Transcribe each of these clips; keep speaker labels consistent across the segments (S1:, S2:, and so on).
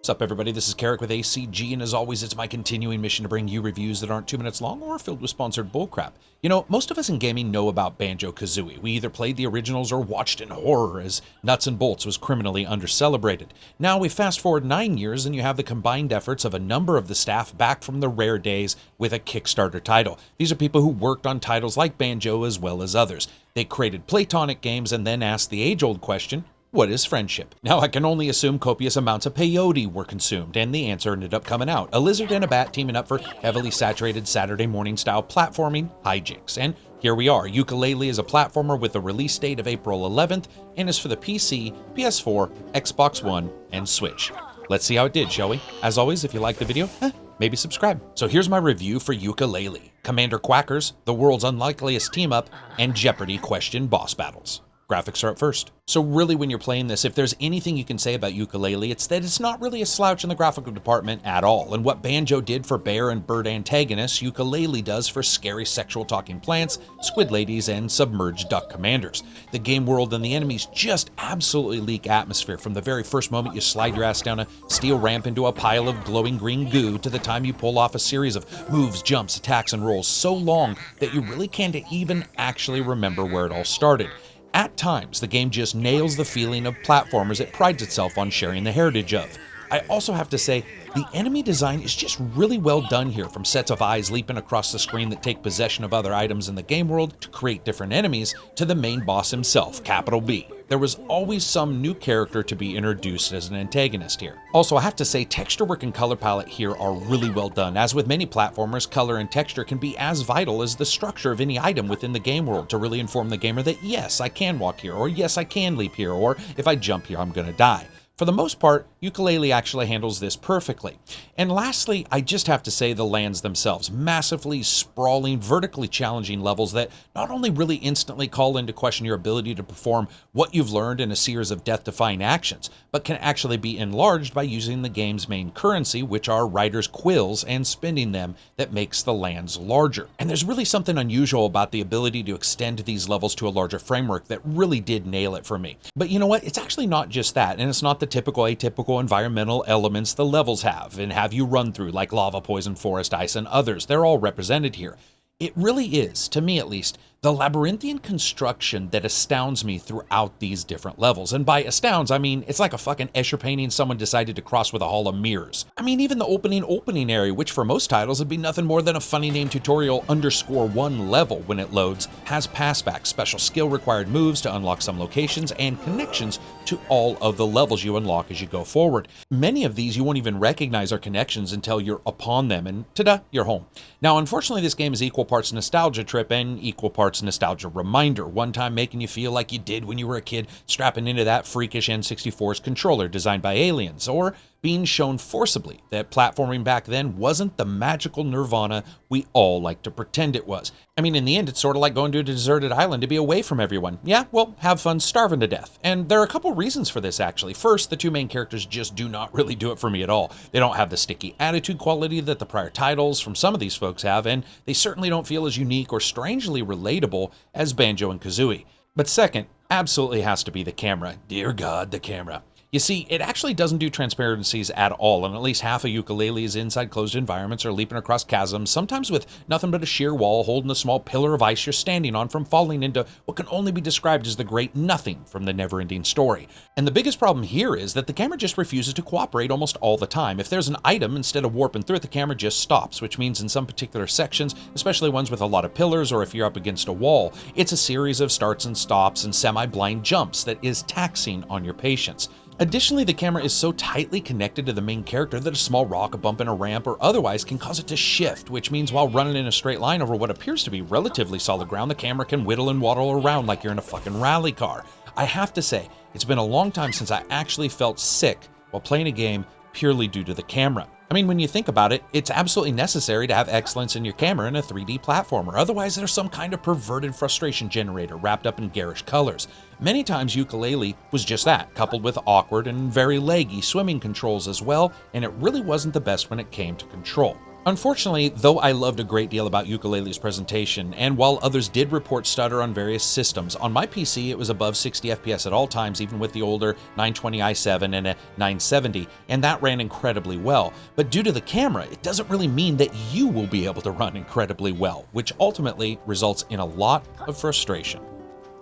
S1: What's up, everybody? This is Karak with ACG, and as always, it's my continuing mission to bring you reviews that aren't 2 minutes long or filled with sponsored bullcrap. You know, most of us in gaming know about Banjo-Kazooie. We either played the originals or watched in horror as Nuts and Bolts was criminally under-celebrated. Now we fast forward 9 years and you have the combined efforts of a number of the staff back from the rare days with a Kickstarter title. These are people who worked on titles like Banjo as well as others. They created Playtonic games and then asked the age-old question, what is friendship? Now, I can only assume copious amounts of peyote were consumed, and the answer ended up coming out. A lizard and a bat teaming up for heavily saturated Saturday morning-style platforming hijinks. And here we are. Yooka-Laylee is a platformer with a release date of April 11th, and is for the PC, PS4, Xbox One, and Switch. Let's see how it did, shall we? As always, if you liked the video, maybe subscribe. So here's my review for Yooka-Laylee. Commander Quackers, the world's unlikeliest team-up, and Jeopardy question boss battles. Graphics are up first. So really, when you're playing this, if there's anything you can say about Yooka-Laylee, it's that it's not really a slouch in the graphical department at all. And what Banjo did for bear and bird antagonists, Yooka-Laylee does for scary sexual talking plants, squid ladies, and submerged duck commanders. The game world and the enemies just absolutely leak atmosphere from the very first moment you slide your ass down a steel ramp into a pile of glowing green goo to the time you pull off a series of moves, jumps, attacks, and rolls so long that you really can't even actually remember where it all started. At times, the game just nails the feeling of platformers it prides itself on sharing the heritage of. I also have to say, the enemy design is just really well done here, from sets of eyes leaping across the screen that take possession of other items in the game world to create different enemies, to the main boss himself, capital B. There was always some new character to be introduced as an antagonist here. Also, I have to say, texture work and color palette here are really well done. As with many platformers, color and texture can be as vital as the structure of any item within the game world to really inform the gamer that yes, I can walk here, or yes, I can leap here, or if I jump here, I'm gonna die. For the most part, Yooka-Laylee actually handles this perfectly. And lastly, I just have to say the lands themselves. Massively sprawling, vertically challenging levels that not only really instantly call into question your ability to perform what you've learned in a series of death-defying actions, but can actually be enlarged by using the game's main currency, which are writers' quills, and spending them that makes the lands larger. And there's really something unusual about the ability to extend these levels to a larger framework that really did nail it for me. But you know what? It's actually not just that, and it's not the typical atypical environmental elements the levels have and have you run through, like lava, poison, forest, ice, and others. They're all represented here. It really is, to me at least, the labyrinthian construction that astounds me throughout these different levels. And by astounds, I mean, it's like a fucking Escher painting someone decided to cross with a hall of mirrors. I mean, even the opening area, which for most titles would be nothing more than a funny name tutorial _1 level when it loads, has passbacks, special skill required moves to unlock some locations, and connections to all of the levels you unlock as you go forward. Many of these you won't even recognize are connections until you're upon them, and ta-da, you're home. Now, unfortunately, this game is equal parts nostalgia trip and equal parts nostalgia reminder, one time making you feel like you did when you were a kid strapping into that freakish N64's controller designed by aliens, or being shown forcibly that platforming back then wasn't the magical nirvana we all like to pretend it was. I mean, in the end, it's sort of like going to a deserted island to be away from everyone. Yeah, well, have fun starving to death. And there are a couple reasons for this, actually. First, the two main characters just do not really do it for me at all. They don't have the sticky attitude quality that the prior titles from some of these folks have, and they certainly don't feel as unique or strangely relatable as Banjo and Kazooie. But second, absolutely has to be the camera. Dear God, the camera. You see, it actually doesn't do transparencies at all, and at least half of Yooka-Laylee's inside closed environments are leaping across chasms, sometimes with nothing but a sheer wall holding a small pillar of ice you're standing on from falling into what can only be described as the great nothing from the never-ending story. And the biggest problem here is that the camera just refuses to cooperate almost all the time. If there's an item, instead of warping through it, the camera just stops, which means in some particular sections, especially ones with a lot of pillars or if you're up against a wall, it's a series of starts and stops and semi-blind jumps that is taxing on your patience. Additionally, the camera is so tightly connected to the main character that a small rock, a bump in a ramp, or otherwise can cause it to shift, which means while running in a straight line over what appears to be relatively solid ground, the camera can whittle and waddle around like you're in a fucking rally car. I have to say, it's been a long time since I actually felt sick while playing a game purely due to the camera. I mean, when you think about it, it's absolutely necessary to have excellence in your camera in a 3D platformer. Otherwise, there's some kind of perverted frustration generator wrapped up in garish colors. Many times, Yooka-Laylee was just that, coupled with awkward and very leggy swimming controls as well, and it really wasn't the best when it came to control. Unfortunately, though I loved a great deal about Yooka-Laylee's presentation, and while others did report stutter on various systems, on my PC it was above 60 FPS at all times, even with the older 920 i7 and a 970, and that ran incredibly well. But due to the camera, it doesn't really mean that you will be able to run incredibly well, which ultimately results in a lot of frustration.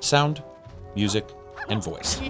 S1: Sound, music, and voice.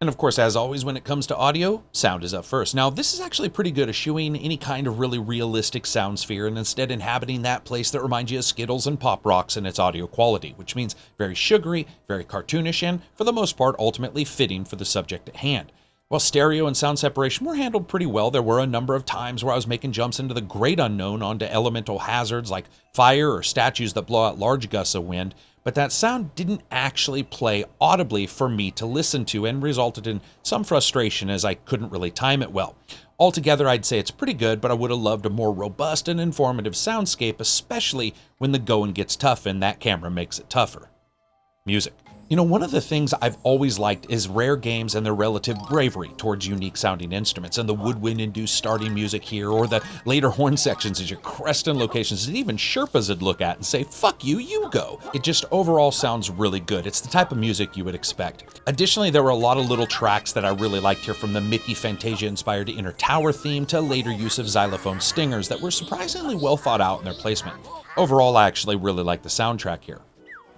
S1: And of course, as always, when it comes to audio, sound is up first. Now, this is actually pretty good at eschewing any kind of really realistic sound sphere and instead inhabiting that place that reminds you of Skittles and Pop Rocks in its audio quality, which means very sugary, very cartoonish, and for the most part, ultimately fitting for the subject at hand. While stereo and sound separation were handled pretty well, there were a number of times where I was making jumps into the great unknown onto elemental hazards like fire or statues that blow out large gusts of wind, but that sound didn't actually play audibly for me to listen to and resulted in some frustration as I couldn't really time it well. Altogether, I'd say it's pretty good, but I would have loved a more robust and informative soundscape, especially when the going gets tough and that camera makes it tougher. Music. You know, one of the things I've always liked is rare games and their relative bravery towards unique sounding instruments, and the woodwind-induced starting music here, or the later horn sections as you're cresting locations that even Sherpas would look at and say, "Fuck you, you go." It just overall sounds really good. It's the type of music you would expect. Additionally, there were a lot of little tracks that I really liked here, from the Mickey Fantasia-inspired Inner Tower theme to later use of xylophone stingers that were surprisingly well thought out in their placement. Overall, I actually really like the soundtrack here.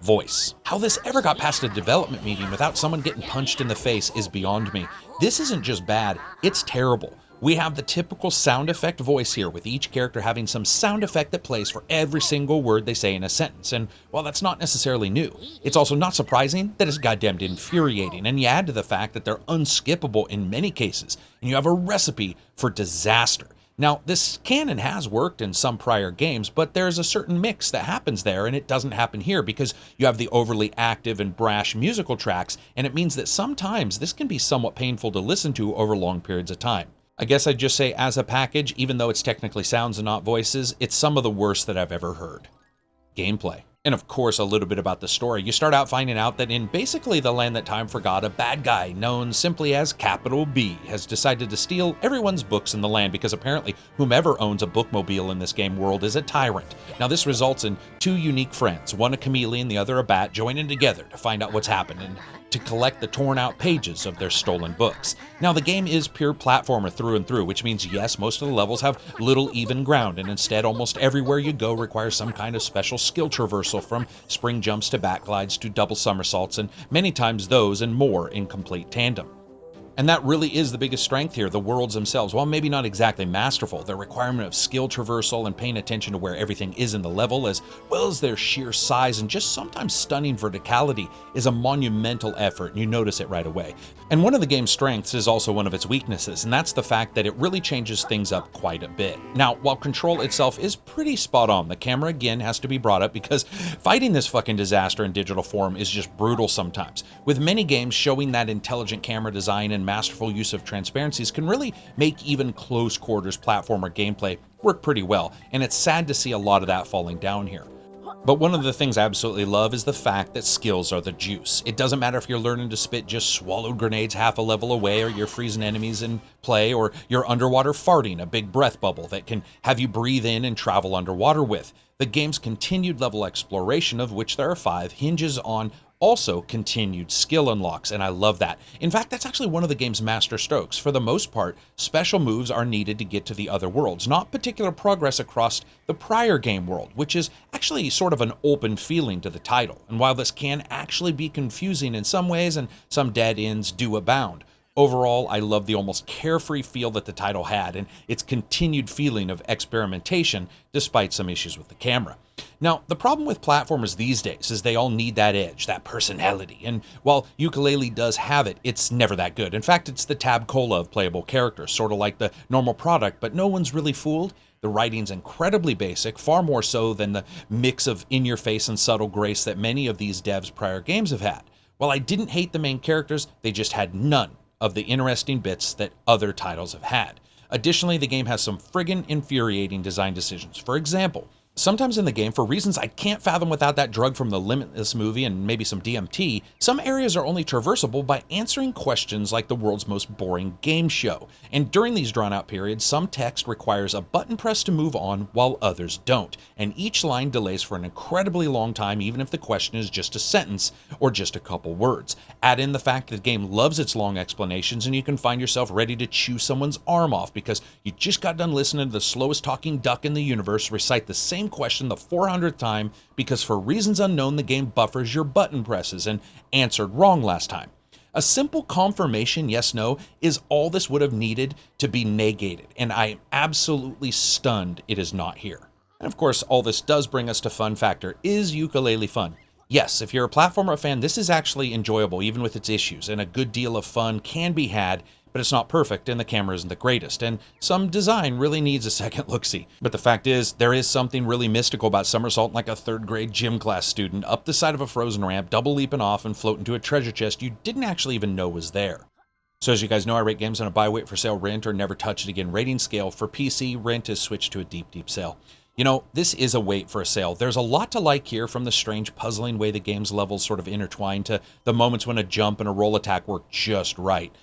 S1: Voice. How this ever got past a development meeting without someone getting punched in the face is beyond me. This isn't just bad, it's terrible. We have the typical sound effect voice here, with each character having some sound effect that plays for every single word they say in a sentence, and while that's not necessarily new, it's also not surprising that it's goddamned infuriating, and you add to the fact that they're unskippable in many cases, and you have a recipe for disaster. Now, this can and has worked in some prior games, but there's a certain mix that happens there, and it doesn't happen here because you have the overly active and brash musical tracks, and it means that sometimes this can be somewhat painful to listen to over long periods of time. I guess I'd just say, as a package, even though it's technically sounds and not voices, it's some of the worst that I've ever heard. Gameplay. And of course, a little bit about the story. You start out finding out that in basically the land that time forgot, a bad guy known simply as Capital B has decided to steal everyone's books in the land, because apparently whomever owns a bookmobile in this game world is a tyrant. Now this results in two unique friends, one a chameleon, the other a bat, joining together to find out what's happened and to collect the torn out pages of their stolen books. Now the game is pure platformer through and through, which means yes, most of the levels have little even ground, and instead almost everywhere you go requires some kind of special skill traversal, from spring jumps to back glides to double somersaults, and many times those and more in complete tandem. And that really is the biggest strength here. The worlds themselves, while maybe not exactly masterful, their requirement of skill traversal and paying attention to where everything is in the level, as well as their sheer size and just sometimes stunning verticality, is a monumental effort, and you notice it right away. And one of the game's strengths is also one of its weaknesses, and that's the fact that it really changes things up quite a bit. Now, while control itself is pretty spot on, the camera again has to be brought up, because fighting this fucking disaster in digital form is just brutal sometimes. With many games showing that intelligent camera design and masterful use of transparencies can really make even close quarters platformer gameplay work pretty well, and it's sad to see a lot of that falling down here. But one of the things I absolutely love is the fact that skills are the juice. It doesn't matter if you're learning to spit just swallowed grenades half a level away, or you're freezing enemies in play, or you're underwater farting a big breath bubble that can have you breathe in and travel underwater with. The game's continued level exploration, of which there are 5, hinges on also continued skill unlocks, and I love that. In fact, that's actually one of the game's master strokes. For the most part, special moves are needed to get to the other worlds, not particular progress across the prior game world, which is actually sort of an open feeling to the title. And while this can actually be confusing in some ways, and some dead ends do abound, Overall, I love the almost carefree feel that the title had and its continued feeling of experimentation despite some issues with the camera. Now, the problem with platformers these days is they all need that edge, that personality, and while Yooka-Laylee does have it, it's never that good. In fact, it's the tab cola of playable characters, sort of like the normal product, but no one's really fooled. The writing's incredibly basic, far more so than the mix of in-your-face and subtle grace that many of these devs' prior games have had. While I didn't hate the main characters, they just had none of the interesting bits that other titles have had. Additionally, the game has some friggin' infuriating design decisions. For example, sometimes in the game, for reasons I can't fathom without that drug from the Limitless movie and maybe some DMT, some areas are only traversable by answering questions like the world's most boring game show. And during these drawn-out periods, some text requires a button press to move on while others don't. And each line delays for an incredibly long time, even if the question is just a sentence or just a couple words. Add in the fact that the game loves its long explanations, and you can find yourself ready to chew someone's arm off because you just got done listening to the slowest talking duck in the universe recite the same question the 400th time because for reasons unknown the game buffers your button presses and answered wrong last time. A simple confirmation yes no is all this would have needed to be negated, and I am absolutely stunned it is not here. And of course, all this does bring us to fun factor. Is Yooka-Laylee fun? Yes, if you're a platformer fan, this is actually enjoyable even with its issues, and a good deal of fun can be had, but it's not perfect and the camera isn't the greatest, and some design really needs a second look-see. But the fact is, there is something really mystical about somersaulting like a third grade gym class student up the side of a frozen ramp, double leaping off and floating to a treasure chest you didn't actually even know was there. So as you guys know, I rate games on a buy, wait for sale, rent, or never touch it again rating scale. For PC, rent is switched to a deep, deep sale. You know, this is a wait for a sale. There's a lot to like here, from the strange, puzzling way the game's levels sort of intertwine to the moments when a jump and a roll attack work just right.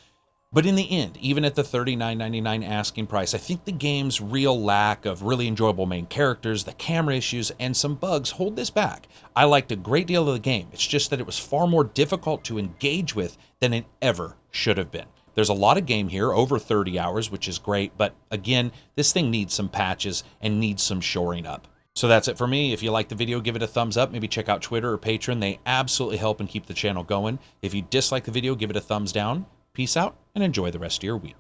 S1: But in the end, even at the $39.99 asking price, I think the game's real lack of really enjoyable main characters, the camera issues, and some bugs hold this back. I liked a great deal of the game. It's just that it was far more difficult to engage with than it ever should have been. There's a lot of game here, over 30 hours, which is great, but again, this thing needs some patches and needs some shoring up. So that's it for me. If you like the video, give it a thumbs up. Maybe check out Twitter or Patreon. They absolutely help and keep the channel going. If you dislike the video, give it a thumbs down. Peace out and enjoy the rest of your week.